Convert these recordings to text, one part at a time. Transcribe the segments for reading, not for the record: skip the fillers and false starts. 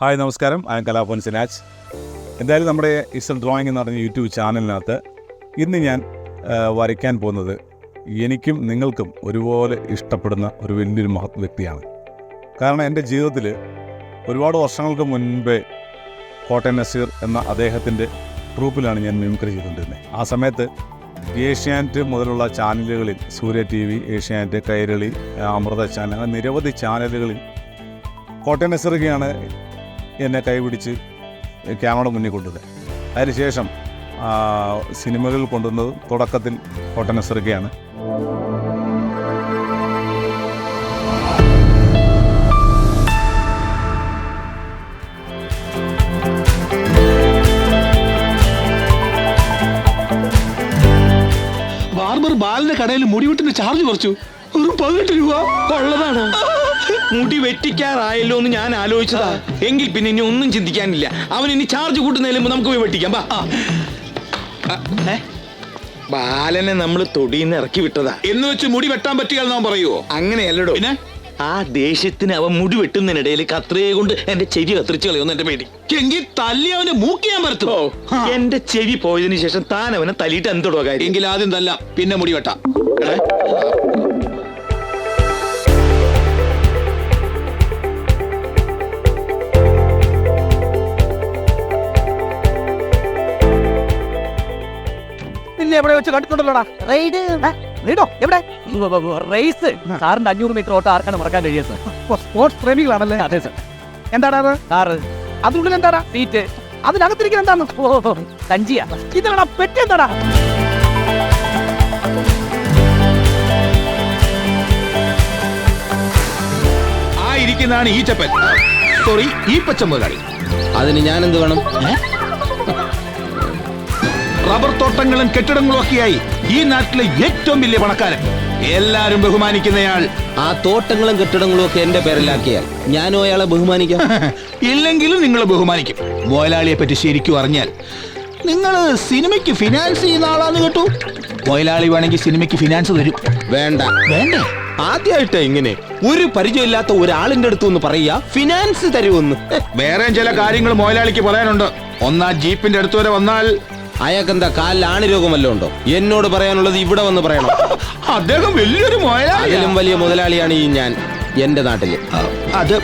Hi നമസ്കാരം, I M Kalabhavan Sinaj. എന്തായാലും നമ്മുടെ ഇസൽ ഡ്രോയിങ് എന്ന് പറഞ്ഞ യൂട്യൂബ് ചാനലിനകത്ത് ഇന്ന് ഞാൻ വരയ്ക്കാൻ പോകുന്നത് എനിക്കും നിങ്ങൾക്കും ഒരുപോലെ ഇഷ്ടപ്പെടുന്ന ഒരു വലിയൊരു മഹത് വ്യക്തിയാണ്. കാരണം എൻ്റെ ജീവിതത്തിൽ ഒരുപാട് വർഷങ്ങൾക്ക് മുൻപേ കോട്ടയം നസീർ എന്ന അദ്ദേഹത്തിൻ്റെ ട്രൂപ്പിലാണ് ഞാൻ മിമിക്രി ചെയ്തുകൊണ്ടിരുന്നത്. ആ സമയത്ത് ഏഷ്യാനെറ്റ് മുതലുള്ള ചാനലുകളിൽ സൂര്യ TV, ഏഷ്യാനെറ്റ്, കൈരളി, അമൃത ചാനൽ, അങ്ങനെ നിരവധി ചാനലുകളിൽ കോട്ടയം നസീറൊക്കെയാണ് എന്നെ കൈപിടിച്ച് ക്യാമറ മുന്നിൽ കൊണ്ടുവന്നത്. അതിനുശേഷം സിനിമകൾ കൊണ്ടുവന്നത് തുടക്കത്തിൽ കോട്ടയം നസീറൊക്കെയാണ്. ബാർബർ ബാലിന്റെ കടയിൽ മുടിവെട്ടിന് ചാർജ് കുറച്ചു. ഒരു 18 രൂപ ഉള്ളതാണ്. മുടി വെട്ടിക്കാറായല്ലോ എന്ന് ഞാൻ ആലോചിച്ചതാ. എങ്കിൽ പിന്നെ ഇനി ഒന്നും ചിന്തിക്കാനില്ല. അവൻ ഇനി ചാർജ് കൂട്ടുന്നതിലും നമുക്ക് പോയി വെട്ടിക്കാം. ബാലനെ നമ്മൾ തൊടിയിന്ന് ഇറക്കി വിട്ടതാ എന്ന് വെച്ച് മുടി വെട്ടാൻ പറ്റിയാൽ പറയുവോ? അങ്ങനെയല്ലടോ. പിന്നെ ആ ദേഷ്യത്തിന് അവൻ മുടി വെട്ടുന്നതിനിടയിൽ കത്രയെ കൊണ്ട് എന്റെ ചെവി കത്തിരിച്ചു കളയുന്നു എന്റെ പേടി. എങ്കിൽ തല്ലി അവനെ മൂക്കിയാൻ പറ്റുമോ? എന്റെ ചെവി പോയതിനു ശേഷം താൻ അവനെ തല്ലിയിട്ട് എന്തോടോ കാര്യം? എങ്കിൽ ആദ്യം തല്ലാം, പിന്നെ മുടി വെട്ടാം. നിന്നെ എവിടെ വെച്ച് കണ്ടിട്ടുണ്ടല്ലോടാ? റൈഡോ എവിടെ? റേസ്. കാറിന്റെ 500 മീറ്റർ ഓട്ടം ആർക്കാണ് മറക്കാൻ കഴിയുക സർ? സ്പോർട്സ് പ്രേമികളാണല്ലേ? അതെ സർ. എന്താടാ അത്? കാറ്. അതിനുള്ളിൽ എന്താടാ? സീറ്റ്. അതിനകത്തിരിക്കുന്ന എന്താണ്? ഓ, സഞ്ചിയാ. ഇതാടാ പെട്ടി. എന്താടാ? ആ ഇരിക്കുന്നതാണ് ഈ ചപ്പൻ. സോറി, ഈ പച്ച മുതലാളി. അതിന് ഞാൻ എന്ത് വേണം? റബ്ബർ തോട്ടങ്ങളും കെട്ടിടങ്ങളും ഒക്കെയായി ഈ നാട്ടിലെ ഏറ്റവും വലിയ പണക്കാരൻ, എല്ലാരും ബഹുമാനിക്കുന്നയാൾ. ആ തോട്ടങ്ങളും കെട്ടിടങ്ങളും ഒക്കെ എന്റെ പേരിലാക്കിയാൽ ഞാനും അയാളെ ബഹുമാനിക്കാം. ഇല്ലെങ്കിലും നിങ്ങൾ ബഹുമാനിക്കും. മുതലാളിയെ പറ്റി ശരിക്കും അറിഞ്ഞാൽ നിങ്ങൾ സിനിമയ്ക്ക് ഫിനാൻസ് ചെയ്യുന്ന ആളാന്ന് കേട്ടു. മുതലാളി വേണമെങ്കിൽ സിനിമയ്ക്ക് ഫിനാൻസ് തരും. വേണ്ട. വേണ്ടേ? ആദ്യമായിട്ടാ ഇങ്ങനെ ഒരു പരിചയമില്ലാത്ത ഒരാളിന്റെ അടുത്ത് ഒന്ന് പറയാ ഫിനാൻസ് തരുമെന്ന്. വേറെ ചില കാര്യങ്ങൾ മുതലാളിക്ക് പറയാനുണ്ട്. ഒന്നാ ജീപ്പിന്റെ അടുത്ത് വരെ വന്നാൽ. അയാൾക്കെന്താ കാലിൽ ആണിരോഗമല്ലോ ഉണ്ടോ? എന്നോട് പറയാനുള്ളത് ഇവിടെ വന്ന് പറയണം. അദ്ദേഹം വലിയൊരു മുതലാളി. അതിലും വലിയ മുതലാളിയാണ് ഈ ഞാൻ എന്റെ നാട്ടില്. അത്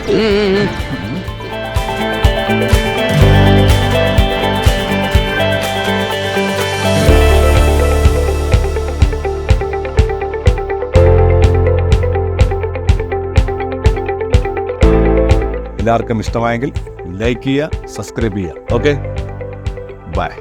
എല്ലാവർക്കും ഇഷ്ടമായെങ്കിൽ ലൈക്ക് ചെയ്യുക, സബ്സ്ക്രൈബ് ചെയ്യുക. Okay, by.